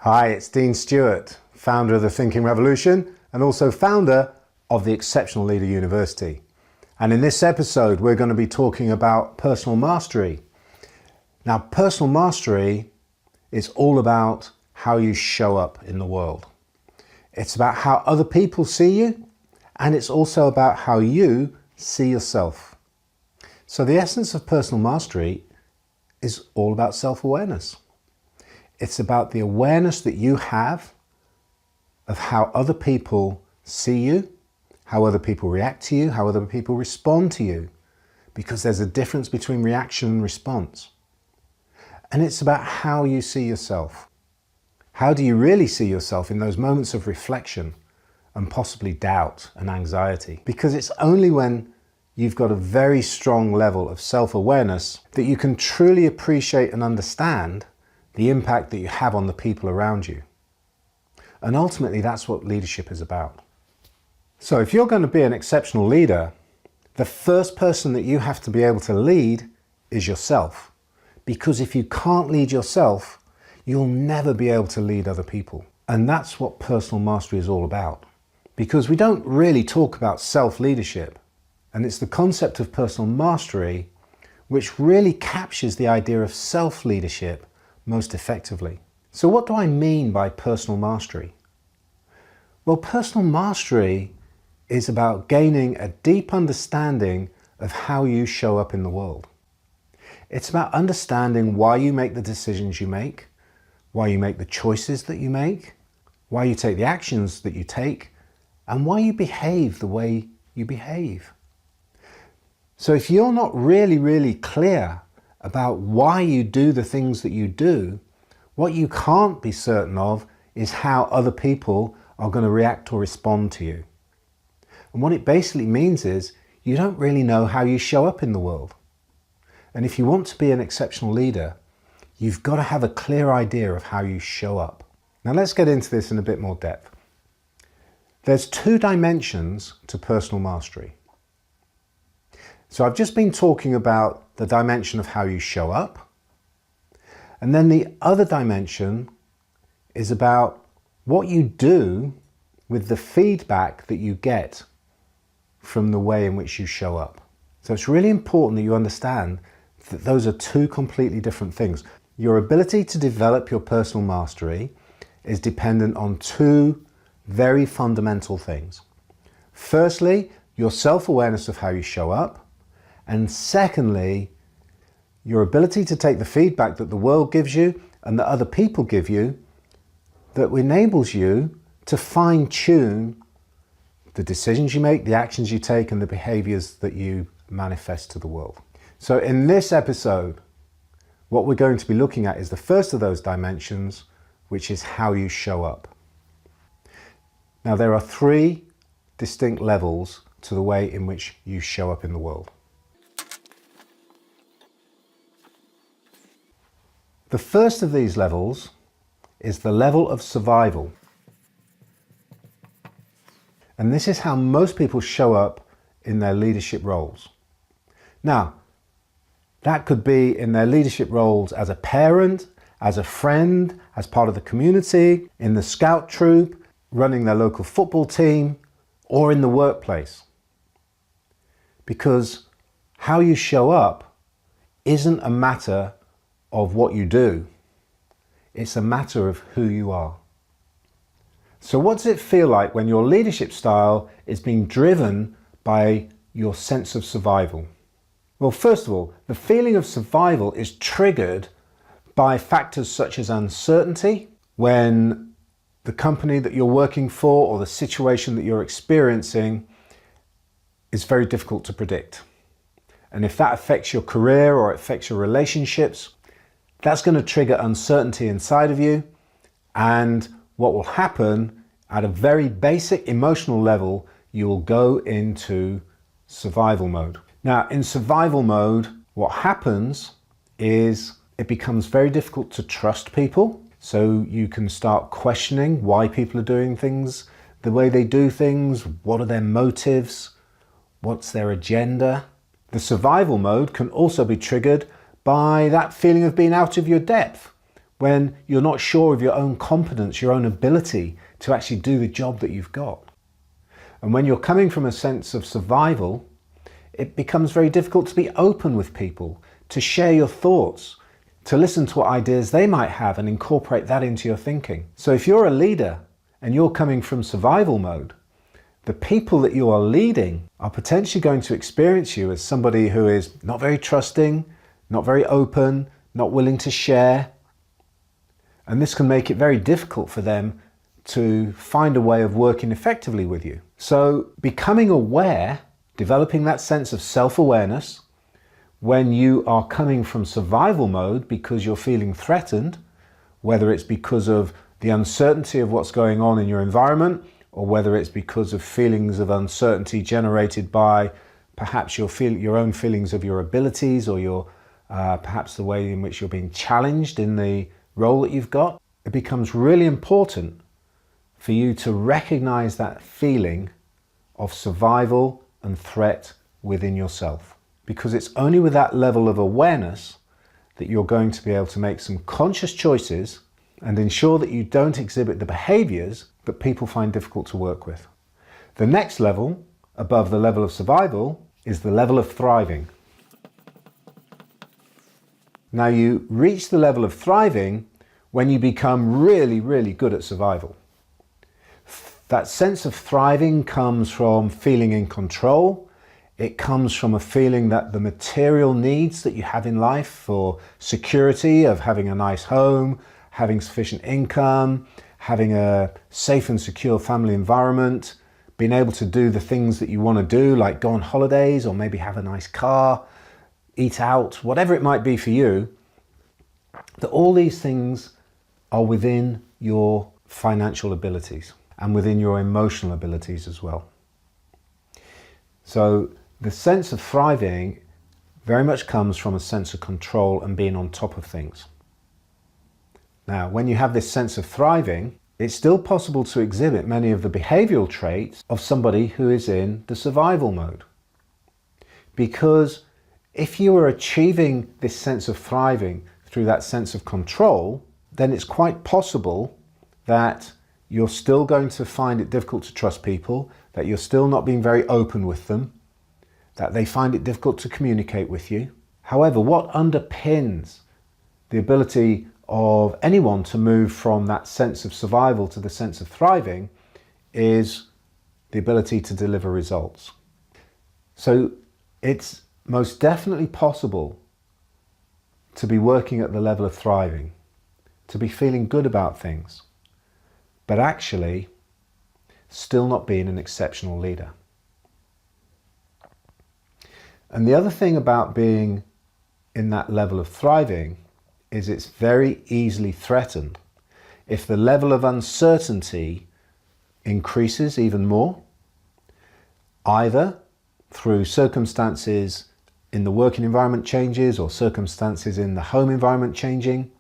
Hi, it's Dean Stewart, founder of The Thinking Revolution and also founder of the Exceptional Leader University. And in this episode, we're going to be talking about personal mastery. Now, personal mastery is all about how you show up in the world. It's about how other people see you, and it's also about how you see yourself. So the essence of personal mastery is all about self-awareness. It's about the awareness that you have of how other people see you, how other people react to you, how other people respond to you, because there's a difference between reaction and response. And it's about how you see yourself. How do you really see yourself in those moments of reflection and possibly doubt and anxiety? Because it's only when you've got a very strong level of self-awareness that you can truly appreciate and understand the impact that you have on the people around you. And ultimately, that's what leadership is about. So if you're going to be an exceptional leader, the first person that you have to be able to lead is yourself. Because if you can't lead yourself, you'll never be able to lead other people. And that's what personal mastery is all about. Because we don't really talk about self-leadership. And it's the concept of personal mastery which really captures the idea of self-leadership most effectively. So what do I mean by personal mastery? Well, personal mastery is about gaining a deep understanding of how you show up in the world. It's about understanding why you make the decisions you make, why you make the choices that you make, why you take the actions that you take, and why you behave the way you behave. So if you're not really clear about why you do the things that you do, what you can't be certain of is how other people are going to react or respond to you. And what it basically means is you don't really know how you show up in the world. And if you want to be an exceptional leader, you've got to have a clear idea of how you show up. Now let's get into this in a bit more depth. There's two dimensions to personal mastery. So I've just been talking about the dimension of how you show up. And then the other dimension is about what you do with the feedback that you get from the way in which you show up. So it's really important that you understand that those are two completely different things. Your ability to develop your personal mastery is dependent on two very fundamental things. Firstly, your self-awareness of how you show up. And secondly, your ability to take the feedback that the world gives you and that other people give you that enables you to fine-tune the decisions you make, the actions you take, and the behaviors that you manifest to the world. So in this episode, what we're going to be looking at is the first of those dimensions, which is how you show up. Now, there are three distinct levels to the way in which you show up in the world. The first of these levels is the level of survival. And this is how most people show up in their leadership roles. Now, that could be in their leadership roles as a parent, as a friend, as part of the community, in the scout troop, running their local football team, or in the workplace. Because how you show up isn't a matter of what you do. It's a matter of who you are. So what does it feel like when your leadership style is being driven by your sense of survival? Well, first of all, the feeling of survival is triggered by factors such as uncertainty, when the company that you're working for or the situation that you're experiencing is very difficult to predict. And if that affects your career or affects your relationships, that's going to trigger uncertainty inside of you, and what will happen at a very basic emotional level, you will go into survival mode. Now, in survival mode, what happens is it becomes very difficult to trust people. So you can start questioning why people are doing things the way they do things, what are their motives, what's their agenda. The survival mode can also be triggered by that feeling of being out of your depth, when you're not sure of your own competence, your own ability to actually do the job that you've got. And when you're coming from a sense of survival, it becomes very difficult to be open with people, to share your thoughts, to listen to what ideas they might have and incorporate that into your thinking. So if you're a leader and you're coming from survival mode, the people that you are leading are potentially going to experience you as somebody who is not very trusting, not very open, not willing to share. And this can make it very difficult for them to find a way of working effectively with you. So becoming aware, developing that sense of self-awareness when you are coming from survival mode because you're feeling threatened, whether it's because of the uncertainty of what's going on in your environment, or whether it's because of feelings of uncertainty generated by perhaps your own feelings of your abilities, or your perhaps the way in which you're being challenged in the role that you've got. It becomes really important for you to recognize that feeling of survival and threat within yourself. Because it's only with that level of awareness that you're going to be able to make some conscious choices and ensure that you don't exhibit the behaviors that people find difficult to work with. The next level, above the level of survival, is the level of thriving. Now you reach the level of thriving when you become really, really good at survival. That sense of thriving comes from feeling in control. It comes from a feeling that the material needs that you have in life for security, of having a nice home, having sufficient income, having a safe and secure family environment, being able to do the things that you want to do, like go on holidays or maybe have a nice car, eat out, whatever it might be for you, that all these things are within your financial abilities and within your emotional abilities as well. So the sense of thriving very much comes from a sense of control and being on top of things. Now, when you have this sense of thriving, it's still possible to exhibit many of the behavioral traits of somebody who is in the survival mode. Because if you are achieving this sense of thriving through that sense of control, then it's quite possible that you're still going to find it difficult to trust people, that you're still not being very open with them, that they find it difficult to communicate with you. However, what underpins the ability of anyone to move from that sense of survival to the sense of thriving is the ability to deliver results. So it's most definitely possible to be working at the level of thriving, to be feeling good about things, but actually still not being an exceptional leader. And the other thing about being in that level of thriving is it's very easily threatened if the level of uncertainty increases even more, either through circumstances in the working environment changes, or circumstances in the home environment changing,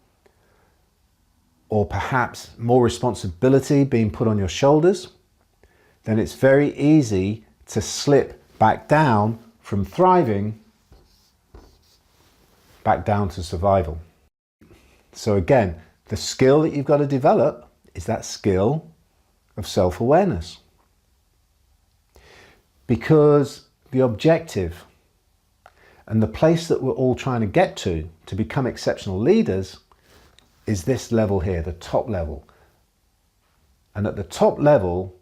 or perhaps more responsibility being put on your shoulders. Then it's very easy to slip back down from thriving back down to survival. So again, the skill that you've got to develop is that skill of self-awareness. Because the objective and the place that we're all trying to get to become exceptional leaders is this level here, the top level. And at the top level,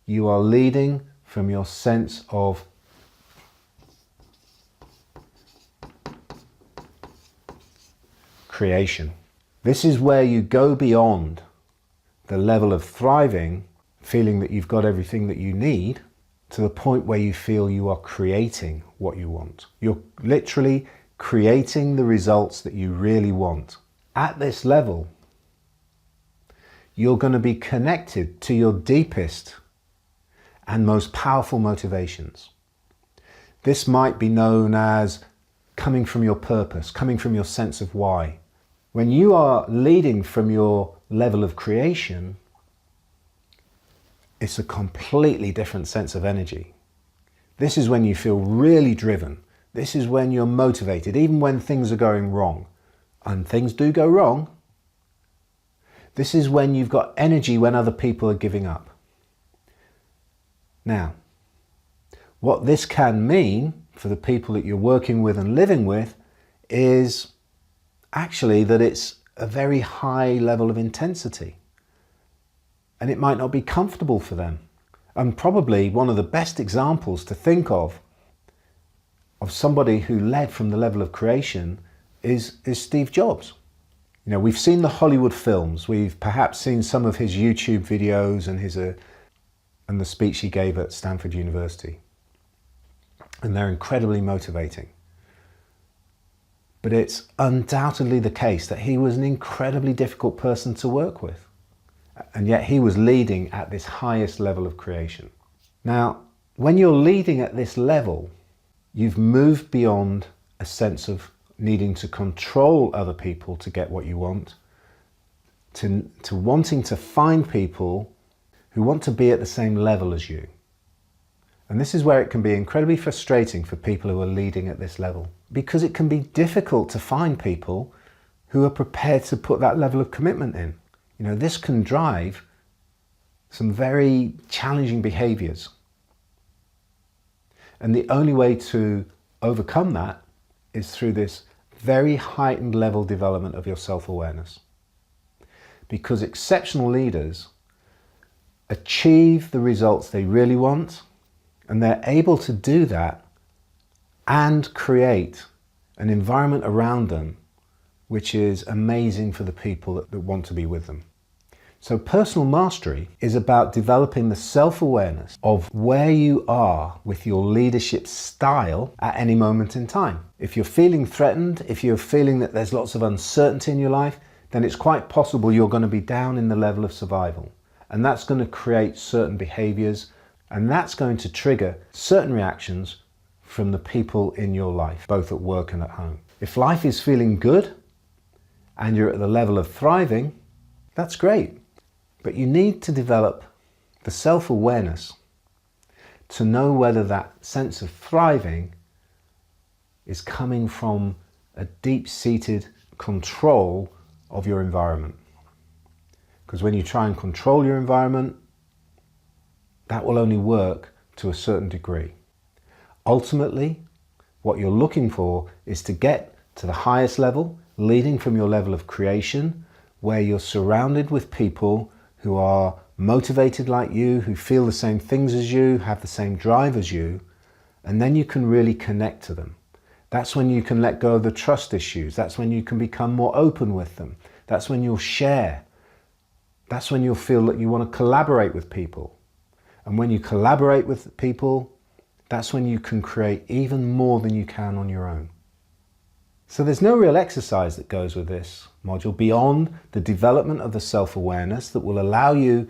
you are leading from your sense of creation. This is where you go beyond the level of thriving, feeling that you've got everything that you need, to the point where you feel you are creating what you want. You're literally creating the results that you really want. At this level, you're going to be connected to your deepest and most powerful motivations. This might be known as coming from your purpose, coming from your sense of why. When you are leading from your level of creation, it's a completely different sense of energy. This is when you feel really driven. This is when you're motivated, even when things are going wrong. And things do go wrong, This is when you've got energy when other people are giving up. Now, what this can mean for the people that you're working with and living with is actually that it's a very high level of intensity. And it might not be comfortable for them. And probably one of the best examples to think of somebody who led from the level of creation is Steve Jobs. You know, we've seen the Hollywood films, we've perhaps seen some of his YouTube videos and the speech he gave at Stanford University. And they're incredibly motivating. But it's undoubtedly the case that he was an incredibly difficult person to work with. And yet he was leading at this highest level of creation. Now, when you're leading at this level, you've moved beyond a sense of needing to control other people to get what you want, to wanting to find people who want to be at the same level as you. And this is where it can be incredibly frustrating for people who are leading at this level, because it can be difficult to find people who are prepared to put that level of commitment in. You know, this can drive some very challenging behaviors. And the only way to overcome that is through this very heightened level development of your self-awareness. Because exceptional leaders achieve the results they really want, and they're able to do that and create an environment around them which is amazing for the people that want to be with them. So personal mastery is about developing the self-awareness of where you are with your leadership style at any moment in time. If you're feeling threatened, if you're feeling that there's lots of uncertainty in your life, then it's quite possible you're going to be down in the level of survival. And that's going to create certain behaviors, and that's going to trigger certain reactions from the people in your life, both at work and at home. If life is feeling good and you're at the level of thriving, that's great. But you need to develop the self-awareness to know whether that sense of thriving is coming from a deep-seated control of your environment. Because when you try and control your environment, that will only work to a certain degree. Ultimately, what you're looking for is to get to the highest level, leading from your level of creation, where you're surrounded with people who are motivated like you, who feel the same things as you, have the same drive as you, and then you can really connect to them. That's when you can let go of the trust issues. That's when you can become more open with them. That's when you'll share. That's when you'll feel that you want to collaborate with people. And when you collaborate with people, that's when you can create even more than you can on your own. So there's no real exercise that goes with this module beyond the development of the self-awareness that will allow you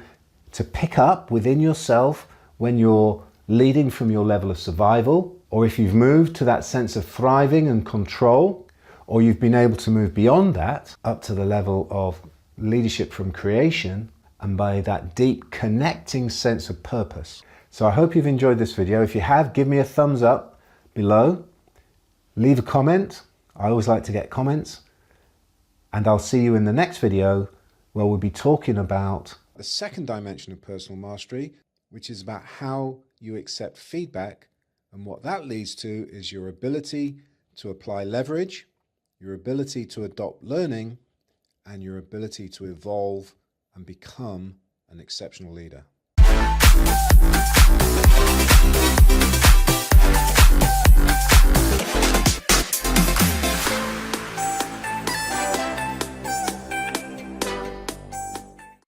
to pick up within yourself when you're leading from your level of survival, or if you've moved to that sense of thriving and control, or you've been able to move beyond that up to the level of leadership from creation, and by that deep connecting sense of purpose. So I hope you've enjoyed this video. If you have, give me a thumbs up below, leave a comment. I always like to get comments, and I'll see you in the next video where we'll be talking about the second dimension of personal mastery, which is about how you accept feedback, and what that leads to is your ability to apply leverage, your ability to adopt learning, and your ability to evolve and become an exceptional leader.